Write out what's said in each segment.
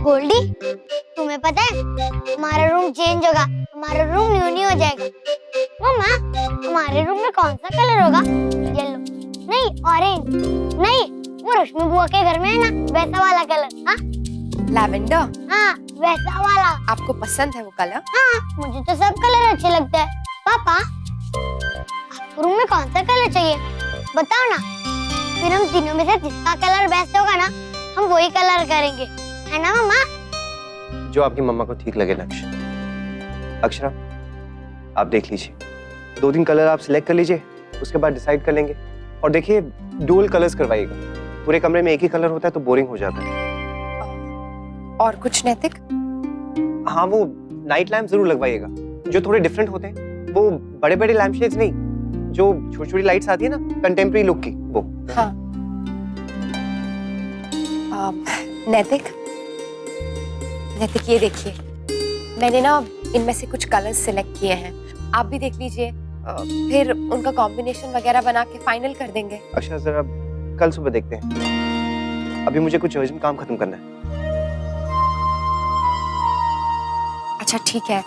गोल्डी, तुम्हें पता है हमारा रूम चेंज होगा, हमारा रूम न्यू न्यू हो जाएगा। मम्मा, हमारे रूम में कौन सा कलर होगा? येलो नहीं, ऑरेंज नहीं, वो रश्मि बुआ के घर में है ना, वैसा वाला कलर। हाँ लैवेंडर। हाँ, वैसा वाला। आपको पसंद है वो कलर? हाँ, मुझे तो सब कलर अच्छे लगते हैं। पापा, आपको रूम में कौन सा कलर चाहिए बताओ ना, फिर हम तीनों में से जिसका कलर बेस्ट होगा ना, हम वही कलर करेंगे, है ना मम्मा? जो आपकी मम्मा को ठीक लगे नक्श। अक्षरा, आप देख लीजिए, 2-3 कलर आप सिलेक्ट कर लीजिए, उसके बाद डिसाइड कर लेंगे। और देखिए, डुअल कलर्स करवाइएगा, पूरे कमरे में एक ही कलर होता है तो बोरिंग हो जाता है। और कुछ नैतिक? हाँ, वो नाइट लैम्प जरूर लगवाइएगा, जो थोड़े डिफरेंट होते हैं, वो बड़े बड़े लैम्प शेड्स नहीं, जो छोटी छोटी लाइट्स आती है ना कंटेम्प्रेरी लुक की, वो। हाँ। नैतिक, ये देखिए, मैंने ना इनमें से कुछ कलर्स सिलेक्ट किए हैं, आप भी देख लीजिए, फिर उनका कॉम्बिनेशन वगैरह बना के फाइनल कर देंगे। अच्छा, जरा कल सुबह देखते हैं, अभी मुझे कुछ अर्जेंट काम खत्म करना है। अच्छा ठीक है,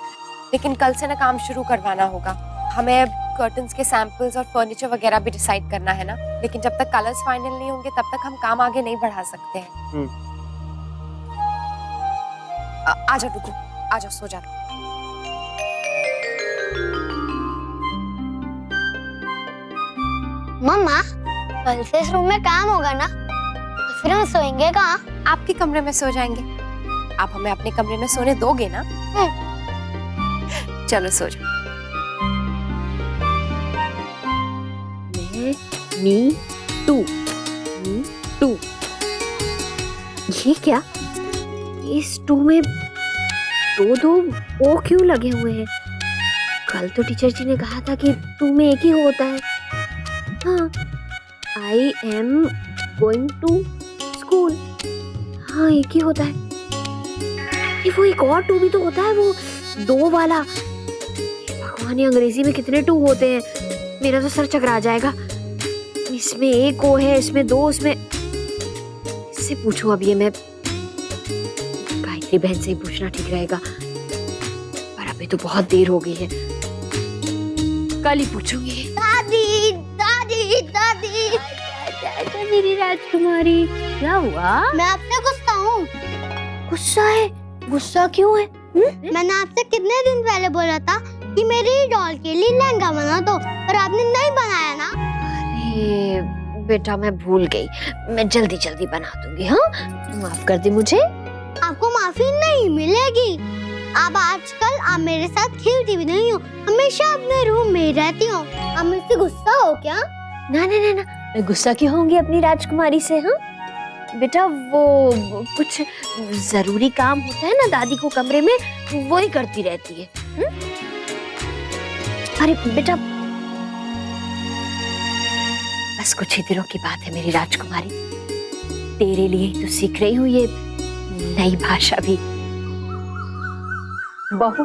लेकिन कल से ना काम शुरू करवाना होगा, हमें कर्टन्स के सैंपल्स और फर्नीचर वगैरह भी डिसाइड करना है ना, लेकिन जब तक कलर्स फाइनल नहीं होंगे तब तक हम काम आगे नहीं बढ़ा सकते हैं। आजा डुगू, आजा सो जा। मम्मा, कल से इस रूम में काम होगा ना, तो फिर हम सोएंगे कहाँ? आपके कमरे में सो जाएंगे, आप हमें अपने कमरे में सोने दोगे ना? चलो सो जाओ। Me too. ये क्या? इस टू में दो ओ क्यों लगे हुए हैं? कल तो टीचर जी ने कहा था कि टू में एक ही होता है। हाँ, I am going to school, हाँ एक ही होता है। ये वो एक और टू भी तो होता है, वो 2 वाला। भगवान, ये अंग्रेजी में कितने टू होते हैं, मेरा तो सर चकरा जाएगा। इसमें एक ओ है, इसमें 2, इसमें इससे पूछूं अब ये मैं? गायत्री बहन से ही पूछना ठीक रहेगा, पर अभी तो बहुत देर हो गई है, कल ही पूछूंगी। दादी दादी दादी, अच्छा मेरी राजकुमारी, क्या हुआ? मैं आपसे गुस्सा हूँ। गुस्सा है? गुस्सा क्यों है? मैंने आपसे कितने दिन पहले बोला था कि मेरी डॉल के लिए लहंगा बना दो, पर आपने नहीं बनाया ना। अरे बेटा, मैं भूल गई, मैं जल्दी जल्दी बना दूंगी। हाँ, माफ कर दी मुझे। आपको माफी नहीं मिलेगी। अब आजकल आप मेरे साथ खेलती भी नहीं हो, हमेशा अपने रूम में ही रहती हो। आप मुझसे गुस्सा हो क्या? ना ना ना ना, मैं गुस्सा क्यों होंगी अपनी राजकुमारी से? हाँ बेटा, वो कुछ जरूरी काम होता है ना दादी को कमरे में, वो ही करती रहती है। अरे बेटा, बस कुछ ही दिनों की बात है मेरी राजकुमारी, तेरे लिए ही तो सीख रही हूँ ये नई भाषा भी। बहू,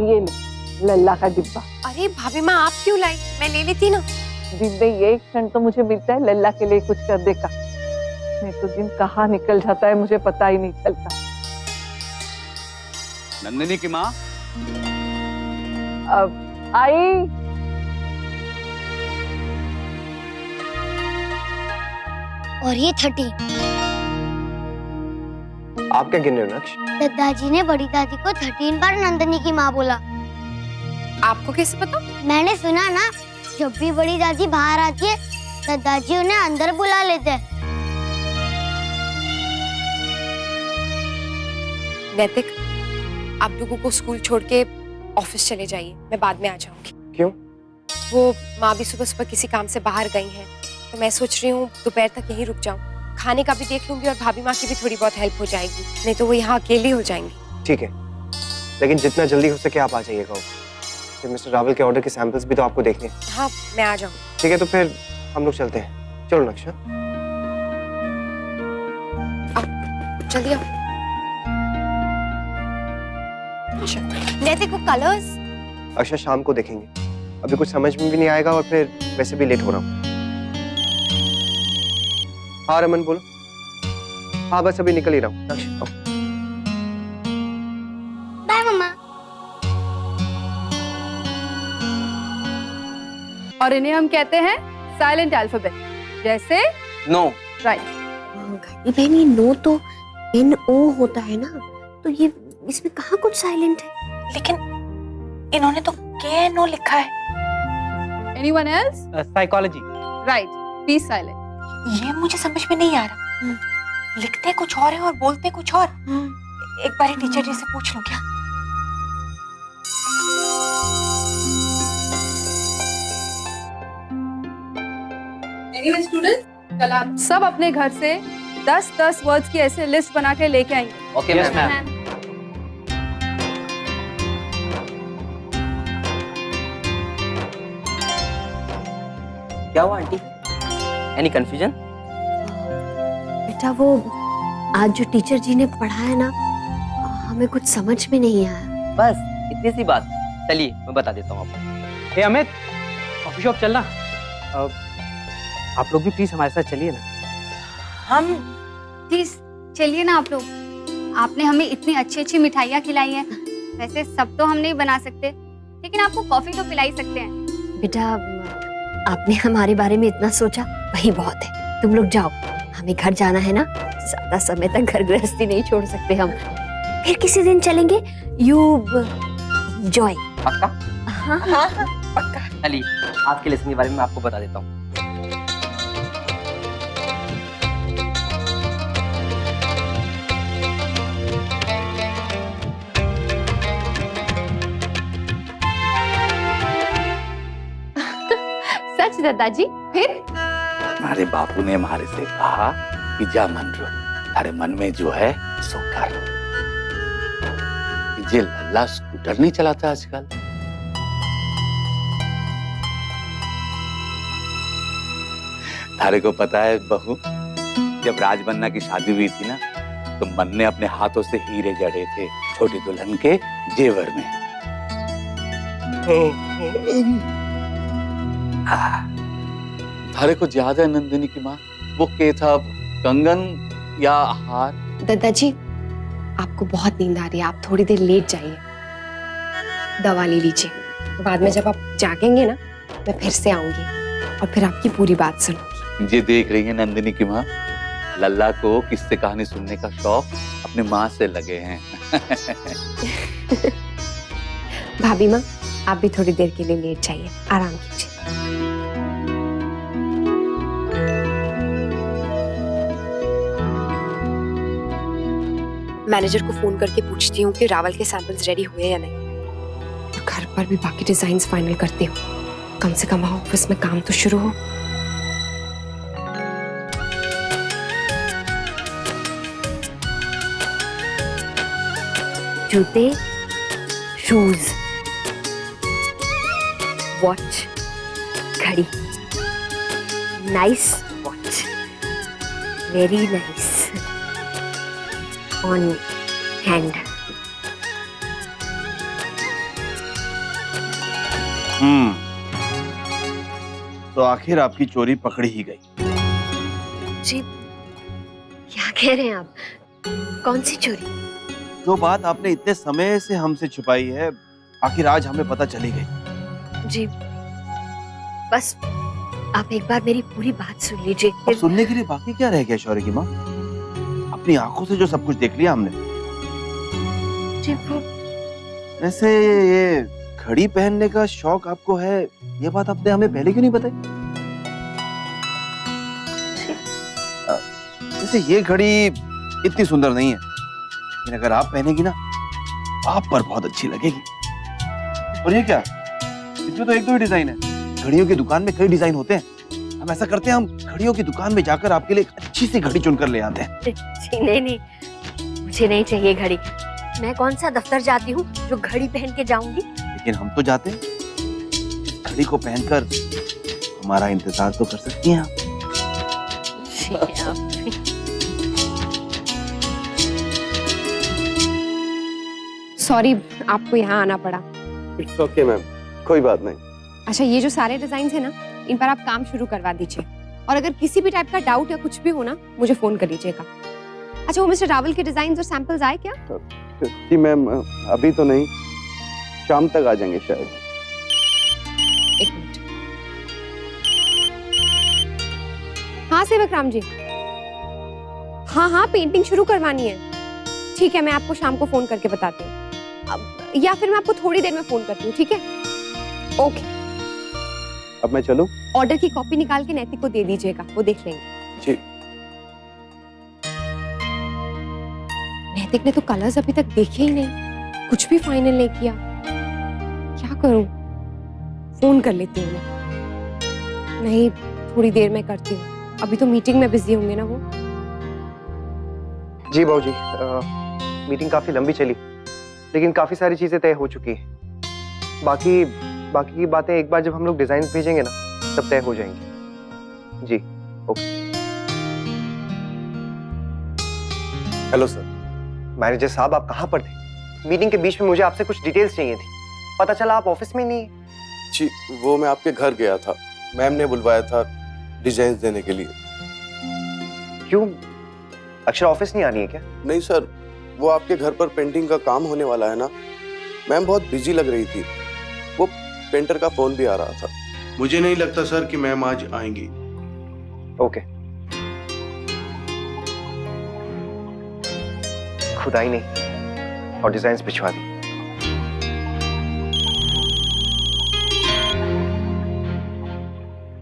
ये ले लल्ला का डिब्बा। अरे भाभी माँ, आप क्यों लाई? मैं ले लेती ना। दिन में ये एक क्षण तो मुझे मिलता है लल्ला के लिए कुछ कर दे का, नहीं तो दिन कहाँ निकल जाता है मुझे पता ही नहीं चलता। नंदिनी की माँ, अब आई। और ये 30। आप क्या गिन रहे हो नक्श? दादाजी ने बड़ी दादी को 13 बार नंदनी की माँ बोला। आपको कैसे पता? मैंने सुना ना, जब भी बड़ी दादी बाहर आती है, दादाजी उन्हें अंदर बुला लेते हैं। नैतिक, आप डुगू को स्कूल छोड़ के ऑफिस चले जाइए, मैं बाद में आ जाऊंगी। क्यों? वो माँ भी सुबह सुबह किसी काम से बाहर गई हैं, तो मैं सोच रही हूँ दोपहर तक यहीं रुक जाऊँ, खाने का भी देख लूंगी और भाभी माँ की भी थोड़ी बहुत हेल्प हो जाएगी, नहीं तो वो यहाँ अकेली हो जाएंगी। ठीक है, लेकिन जितना जल्दी हो सके आप आ जाइएगा। फिर मिस्टर रावल के ऑर्डर के सैंपल्स भी तो आपको देखने हैं। हाँ, मैं आ जाऊँ। ठीक है, तो फिर हम लोग चलते हैं। चलो नक्शा, जल्दी आओ। अच्छा, नैतिक वो कलर्स? अच्छा, शाम को देखेंगे, अभी कुछ समझ में भी नहीं आएगा और फिर वैसे भी लेट हो रहा हूँ। हाँ रमन बोलो। हाँ बस अभी निकल ही रहा हूँ। और इन्हें हम कहते हैं साइलेंट अल्फाबेट, जैसे नो। राइट। घड़ी बहन, ये नो तो NO होता है ना, तो ये इसमें कहाँ कुछ साइलेंट है? लेकिन इन्होंने तो KNO लिखा है। Anyone else? Psychology. Right, be silent. ये मुझे समझ में नहीं आ रहा, लिखते कुछ और है और बोलते कुछ और। एक बार टीचर जी से पूछ लूं क्या? एनीवे स्टूडेंट, कल आप सब अपने घर से 10-10 वर्ड्स की ऐसे लिस्ट बना के लेके आएंगे। Okay ma'am. क्या हुआ आंटी? Any confusion? बेटा वो आज जो टीचर जी ने पढ़ाया ना, हमें कुछ समझ में नहीं आया। बस इतनी सी बात। चलिए मैं बता देता हूँ आपको। हे अमित, कॉफी शॉप चलना। आप लोग भी प्लीज हमारे साथ चलिए ना। हम प्लीज चलिए ना आप लोग। आपने हमें इतनी अच्छी अच्छी मिठाइयाँ खिलाई हैं। वैसे सब तो हम नहीं बना सकते, लेकिन आपको कॉफी तो पिला ही सकते हैं। बेटा आपने हमारे बारे में इतना सोचा, वही बहुत है। तुम लोग जाओ, हमें घर जाना है ना, ज्यादा समय तक घर गृहस्थी नहीं छोड़ सकते हम। फिर किसी दिन चलेंगे। You enjoy. पक्का? हाँ हाँ पक्का। चलिए आज के लेसन के बारे में आपको बता देता हूँ। सच दादाजी? फिर? हमारे बापू ने हमारे से कहा कि जा मन रो, थारे मन में जो है सो कर। जे लल्ला स्कूटर नहीं चलाता आजकल, थारे को पता है बहू, जब राजबन्ना की शादी हुई थी ना, तो मन ने अपने हाथों से हीरे जड़े थे छोटी दुल्हन के जेवर में। थारे को याद है नंदिनी की माँ, वो के था कंगन या हार? दादाजी आपको बहुत नींद आ रही है, आप थोड़ी देर लेट जाइए, दवा ले लीजिए। बाद में जब आप जागेंगे ना, मैं फिर से आऊंगी और फिर आपकी पूरी बात सुनूंगी। ये देख रही है नंदिनी की माँ, लल्ला को किस्से कहानी सुनने का शौक अपने माँ से लगे हैं। भाभी माँ, आप भी थोड़ी देर के लिए लेट जाइए, आराम कीजिए। मैनेजर को फोन करके पूछती हूँ कि रावल के सैंपल्स रेडी हुए या नहीं, और घर पर भी बाकी डिजाइन्स फाइनल करती हूँ। कम से कम वहाँ ऑफिस में काम तो शुरू हो। जूते, शूज, वॉच, घड़ी, nice watch, very nice, on hand. तो आखिर आपकी चोरी पकड़ी ही गई। जी क्या कह रहे हैं आप? कौन सी चोरी? जो बात आपने इतने समय से हमसे छुपाई है, आखिर आज हमें पता चली गई। जी बस आप एक बार मेरी पूरी बात सुन लीजिए। अब सुनने के लिए बाकी क्या रह गया शौर्य की माँ? अपनी आंखों से जो सब कुछ देख लिया हमने। जी वो वैसे ये घड़ी पहनने का शौक आपको है, ये बात आपने हमें पहले क्यों नहीं बताई? वैसे ये घड़ी इतनी सुंदर नहीं है, लेकिन अगर आप पहनेगी ना, आप पर बहुत अच्छी लगेगी। और ये क्या, इसमें तो एक दो ही डिजाइन है। घड़ियों की दुकान में कई डिजाइन होते हैं। हम ऐसा करते हैं, हम घड़ियों की दुकान में जाकर आपके लिए एक अच्छी सी घड़ी चुनकर ले आते हैं। जी नहीं, मुझे नहीं चाहिए घड़ी। मैं कौन सा दफ्तर जाती हूँ जो घड़ी पहन के जाऊंगी? लेकिन हम तो जाते हैं। इस घड़ी को पहनकर हमारा इंतजार तो कर सकती हैं आप। सॉरी आपको यहाँ आना पड़ा। इट्स ओके मैम, कोई बात नहीं। अच्छा, ये जो सारे डिजाइन है ना, इन पर आप काम शुरू करवा दीजिए, और अगर किसी भी टाइप का डाउट या कुछ भी हो ना, मुझे फोन कर लीजिएगा। अच्छा, वो मिस्टर रावल के डिजाइन और सैंपल्स आए क्या? जी मैम, अभी तो नहीं, शाम तक आ जाएंगे शायद। एक मिनट। हाँ सेवक राम जी, हाँ हाँ पेंटिंग शुरू करवानी है। ठीक है, मैं आपको शाम को फोन करके बताती हूँ, या फिर मैं आपको थोड़ी देर में फोन करती हूँ, ठीक है? ओके। अब मैं चलूं? ऑर्डर की कॉपी निकाल के नैतिक को दे दीजिएगा, वो देख लेंगे। जी। नैतिक ने तो कलर्स अभी तक देखे ही नहीं, कुछ भी फाइनल नहीं किया। क्या करूं? फोन कर लेती हूँ मैं। नहीं, थोड़ी देर में करती हूँ, अभी तो मीटिंग में बिजी होंगे ना वो। जी बाबूजी, मीटिंग काफी लंबी चली, लेकिन काफी सारी चीजें तय हो चुकी हैं। बाकी की बातें एक बार जब हम लोग डिजाइन भेजेंगे ना, तब तय हो जाएंगी। जी ओके। Hello sir. मैनेजर साहब, आप कहाँ पर थे? मीटिंग के बीच में मुझे आपसे कुछ डिटेल्स चाहिए थी, पता चला आप ऑफिस में ही नहीं है। जी, वो मैं आपके घर गया था, मैम ने बुलवाया था डिजाइन देने के लिए। क्यों, अक्षरा ऑफिस नहीं आनी है क्या? नहीं सर, वो आपके घर पर पेंटिंग का काम होने वाला है ना, मैम बहुत बिजी लग रही थी, वो पेंटर का फोन भी आ रहा था। मुझे नहीं लगता सर कि मैम आज आएंगी। ओके। खुद आई नहीं और डिजाइन्स भिजवा दी।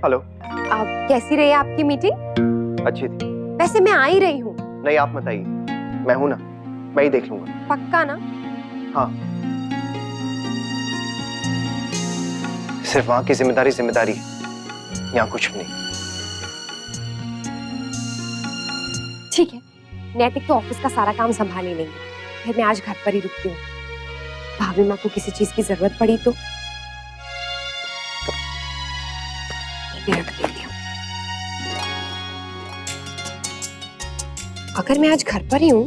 हेलो। अब कैसी रही आपकी मीटिंग? अच्छी थी। वैसे मैं आ ही रही हूँ। नहीं, आप मत आइए, मैं हूं ना, मैं ही देख लूंगा। पक्का ना? हाँ। सिर्फ वहां की जिम्मेदारी है, यहाँ कुछ भी नहीं। ठीक है, नैतिक तो ऑफिस का सारा काम संभाल ही लेंगे, फिर मैं आज घर पर ही रुकती हूँ। भाभी माँ को किसी चीज की जरूरत पड़ी तो ये भी रख देती हूँ। अगर मैं आज घर पर ही हूँ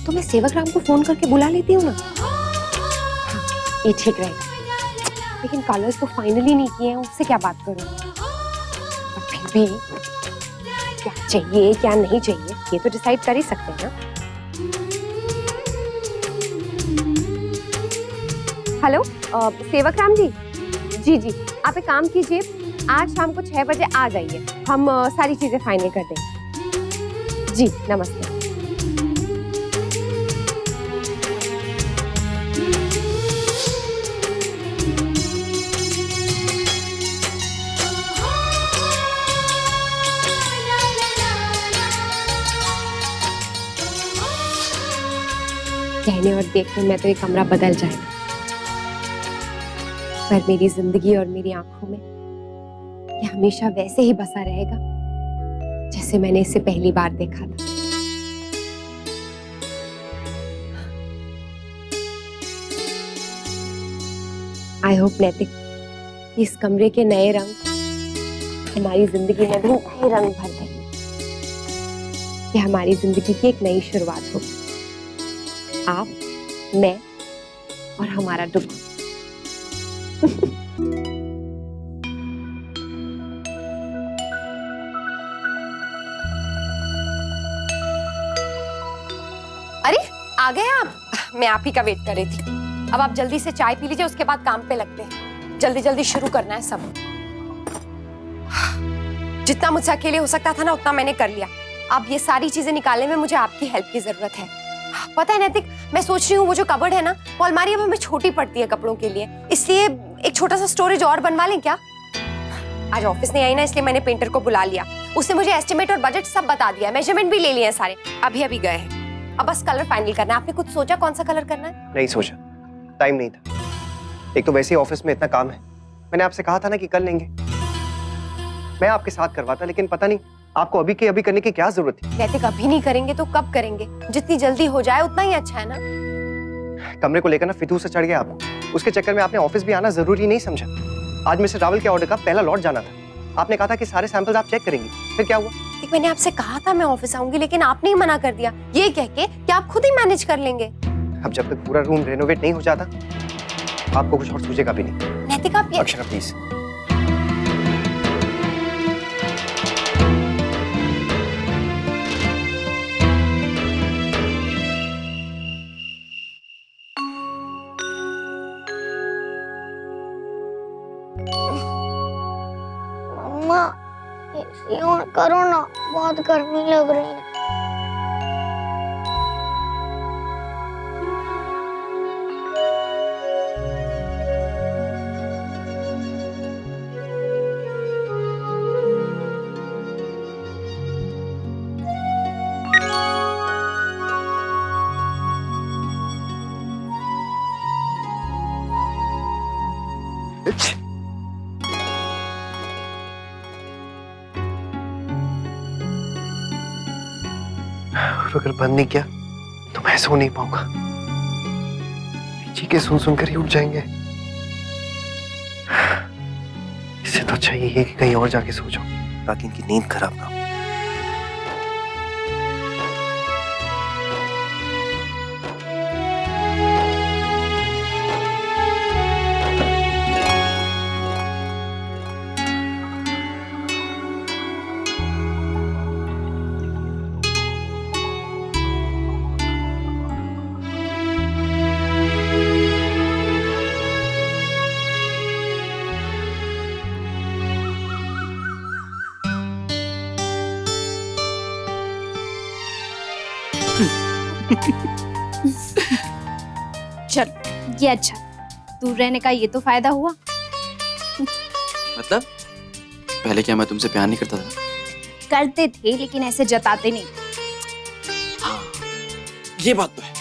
तो मैं सेवक राम को फोन करके बुला लेती हूँ ना। हाँ, ये ठीक रहेगा। लेकिन कलर्स तो फाइनली नहीं किए हैं, उससे क्या बात करूँ? और फिर भी क्या चाहिए क्या नहीं चाहिए ये तो डिसाइड कर ही सकते हैं ना। हेलो सेवक राम जी, जी आप एक काम कीजिए, आज शाम को 6 बजे आ जाइए, हम सारी चीजें फाइनल कर देंगे। जी नमस्ते। कहने और देखने में तो ये कमरा बदल जाएगा, पर मेरी जिंदगी और मेरी आंखों में ये हमेशा वैसे ही बसा रहेगा जैसे मैंने इसे पहली बार देखा था। आई होप नैतिक इस कमरे के नए रंग हमारी जिंदगी में भी नए रंग भर देंगे। ये हमारी जिंदगी की एक नई शुरुआत होगी, आप, मैं और हमारा डुग। अरे आ गए आप? मैं आप ही का वेट कर रही थी। अब आप जल्दी से चाय पी लीजिए, उसके बाद काम पे लगते हैं। जल्दी जल्दी शुरू करना है सब। जितना मुझसे अकेले हो सकता था ना उतना मैंने कर लिया। अब ये सारी चीजें निकालने में मुझे आपकी हेल्प की जरूरत है। पता है नैतिक, मैं सोच रही हूँ वो जो कबर्ड है ना, वो अलमारी अब हमें छोटी पड़ती है कपड़ों के लिए, इसलिए एक छोटा सा स्टोरेज और बनवा लें क्या? आज ऑफिस नहीं आई ना, इसलिए मैंने पेंटर को बुला लिया। उसने मुझे एस्टिमेट और बजट सब बता दिया, मेजरमेंट भी ले लिए हैं सारे, अभी गए हैं। अब बस कलर फाइनल करना है। आपने कुछ सोचा कौन सा कलर करना है? नहीं सोचा, टाइम नहीं था। एक तो वैसे ही ऑफिस में इतना काम है, मैंने आपसे कहा था ना कि कर लेंगे। मैं आपके साथ करवाता, लेकिन पता नहीं आपको अभी के अभी करने की क्या जरूरत थी। नैतिक अभी नहीं करेंगे तो कब करेंगे? जितनी जल्दी हो जाए उतना ही अच्छा है ना। कमरे को लेकर ना फितूर से चढ़ गया आपको, उसके चक्कर में आपने ऑफिस भी आना जरूरी नहीं समझा। आज मिस्टर रावल के ऑर्डर का पहला लॉट जाना था, आपने कहा था कि सारे सैंपल्स आप चेक करेंगे, फिर क्या हुआ? मैंने आपसे कहा था मैं ऑफिस आऊंगी, लेकिन आपने ही मना कर दिया, ये कह के कि आप खुद ही मैनेज कर लेंगे। अब जब तक पूरा रूम रेनोवेट नहीं हो जाता, आपको कुछ और सूझेगा भी नहीं। नैतिक आप ये... अक्षरा प्लीज। मम्मा, यूं करो ना, बहुत गर्मी लग रही है। अगर बंद नहीं किया तो मैं सो नहीं पाऊंगा। चीखें सुन सुनकर ही उठ जाएंगे। इससे तो अच्छा ये है कि कहीं और जाके सो जाओ ताकि इनकी नींद खराब ना हो। चल, ये अच्छा, दूर रहने का ये तो फायदा हुआ। मतलब पहले क्या मैं तुमसे प्यार नहीं करता था? करते थे लेकिन ऐसे जताते नहीं। हाँ, ये बात तो है।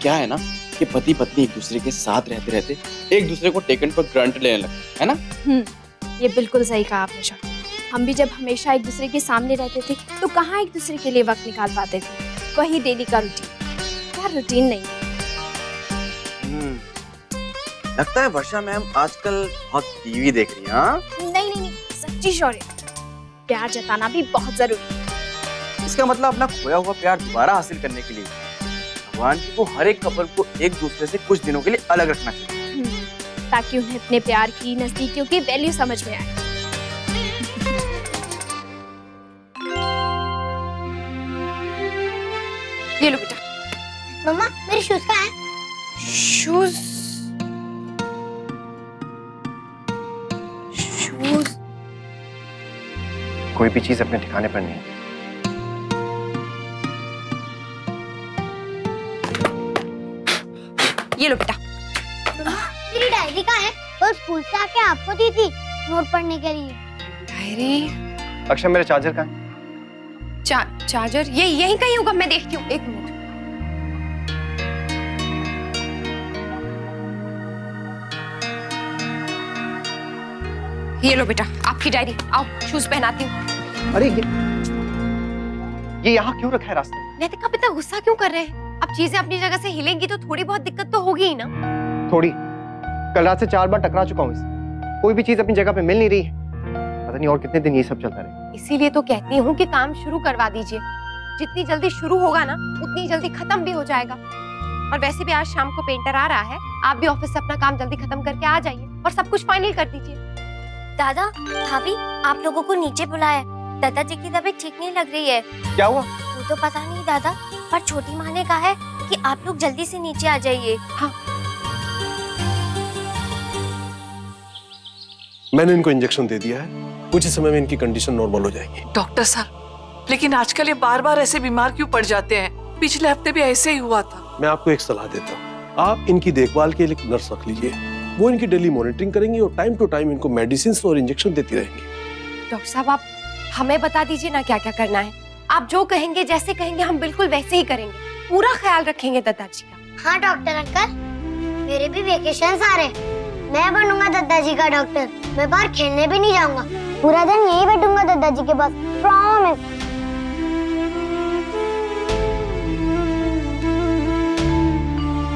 क्या है ना कि पति पत्नी एक दूसरे के साथ रहते रहते एक दूसरे को टेकन फॉर ग्रांटेड लेने लगते, है ना? ये बिल्कुल सही कहा आपने शौर्य। हम भी जब हमेशा एक दूसरे के सामने रहते थे तो कहाँ एक दूसरे के लिए वक्त निकाल पाते थे। वही डेली का रूटीन, यार रूटीन नहीं। लगता है वर्षा मैम आजकल बहुत टीवी देख रही हैं। हाँ? नहीं, सच्ची शौर्य, प्यार जताना भी बहुत जरूरी है। इसका मतलब अपना खोया हुआ प्यार दोबारा हासिल करने के लिए भगवान जी को हर एक कपल को एक दूसरे से कुछ दिनों के लिए अलग रखना चाहिए, ताकि उन्हें अपने प्यार की, नजदीकियों की वैल्यू समझ में आए। ये लो बेटा। मम्मा, मेरे शूज कहाँ हैं? शूज कोई भी चीज अपने ठिकाने पर नहीं। ये लो बेटा। मेरी डायरी कहाँ है? वो स्कूल से आके आपको दी थी नोट पढ़ने के लिए। डायरी? अक्षर, मेरा चार्जर कहाँ है? चार्जर ये यहीं कहीं होगा, मैं देखती हूँ, एक मिनट। ये लो बेटा आपकी डायरी, आओ शूज पहनाती हूँ। अरे ये यहाँ क्यों रखा है रास्ते में? नैतिक, आप इतना गुस्सा क्यों कर रहे हैं? अब चीजें अपनी जगह से हिलेंगी तो थोड़ी बहुत दिक्कत तो होगी ही ना। थोड़ी, कल रात से 4 बार टकरा चुका हूँ इससे। कोई भी चीज अपनी जगह पे मिल नहीं रही है। पता नहीं और कितने दिन ये सब चलता रहे। इसीलिए तो कहती हूँ कि काम शुरू करवा दीजिए। जितनी जल्दी शुरू होगा ना उतनी जल्दी खत्म भी हो जाएगा। और वैसे भी आज शाम को पेंटर आ रहा है, आप भी ऑफिस से अपना काम जल्दी खत्म करके आ जाइए और सब कुछ फाइनल कर दीजिए। दादा, भाभी, आप लोगों को नीचे बुलाया। दादाजी की तबीयत ठीक नहीं लग रही है। क्या हुआ? वो तो पता नहीं दादा, पर छोटी माँ ने कहा है कि आप लोग जल्दी से नीचे आ जाइए। हाँ। मैंने इनको इंजेक्शन दे दिया है, कुछ ही समय में इनकी कंडीशन नॉर्मल हो जाएगी। डॉक्टर साहब, लेकिन आजकल ये बार बार ऐसे बीमार क्यों पड़ जाते हैं? पिछले हफ्ते भी ऐसे ही हुआ था। मैं आपको एक सलाह देता हूँ, आप इनकी देखभाल के लिए एक नर्स रख लीजिए। वो इनकी डेली मॉनिटरिंग करेंगी और टाइम टू टाइम इनको मेडिसिन और इंजेक्शन देती रहेंगी। डॉक्टर साहब, आप हमें बता दीजिए ना क्या क्या करना है। आप जो कहेंगे, जैसे कहेंगे, हम बिल्कुल वैसे ही करेंगे। पूरा ख्याल रखेंगे दादाजी का। हाँ डॉक्टर अंकल, मेरे भी वेकेशंस आ रहे। मैं बनूंगा दादाजी का डॉक्टर। मैं बाहर खेलने भी नहीं जाऊंगा, पूरा दिन यही बैठूंगा दादाजी के पास, प्रॉमिस।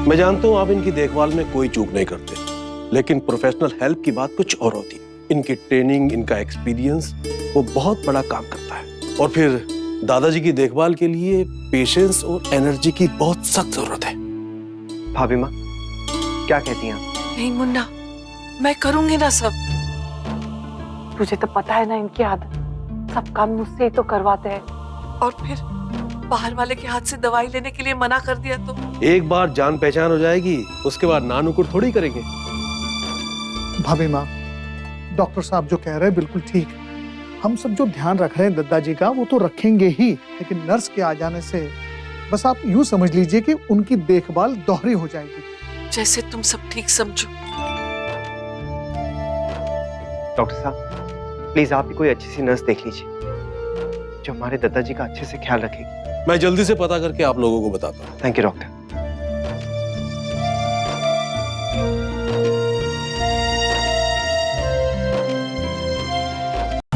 मैं जानता हूँ आप इनकी देखभाल में कोई चूक नहीं करते, लेकिन प्रोफेशनल हेल्प की बात कुछ और होती है। इनकी ट्रेनिंग, इनका एक्सपीरियंस वो बहुत बड़ा काम करता है। और फिर दादाजी की देखभाल के लिए पेशेंस और एनर्जी की बहुत सख्त जरूरत है। भाभी माँ, क्या कहती हैं आप? नहीं मुन्ना, मैं करूंगी ना सब। तुझे तो पता है ना इनकी आदत, सब काम मुझसे ही तो करवाते हैं। और फिर बाहर वाले के हाथ से दवाई लेने के लिए मना कर दिया तो? एक बार जान पहचान हो जाएगी, उसके बाद नानुकुर थोड़ी करेंगे। भाभी माँ, डॉक्टर साहब जो कह रहे हैं बिल्कुल ठीक है। हम सब जो ध्यान रख रहे हैं दादाजी का वो तो रखेंगे ही, लेकिन नर्स के आ जाने से बस आप यूं समझ लीजिए कि उनकी देखभाल दोहरी हो जाएगी। जैसे तुम सब ठीक समझो। डॉक्टर साहब प्लीज आप भी कोई अच्छी सी नर्स देख लीजिए जो हमारे दादाजी का अच्छे से ख्याल रखेगी। मैं जल्दी से पता करके आप लोगों को बताता हूँ। Thank you doctor.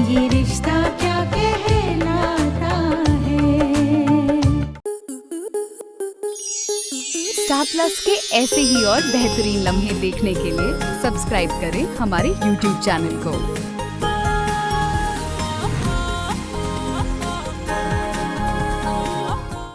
ये रिश्ता क्या कहलाता है। स्टार प्लस के ऐसे ही और बेहतरीन लम्हे देखने के लिए सब्सक्राइब करें हमारे YouTube चैनल को।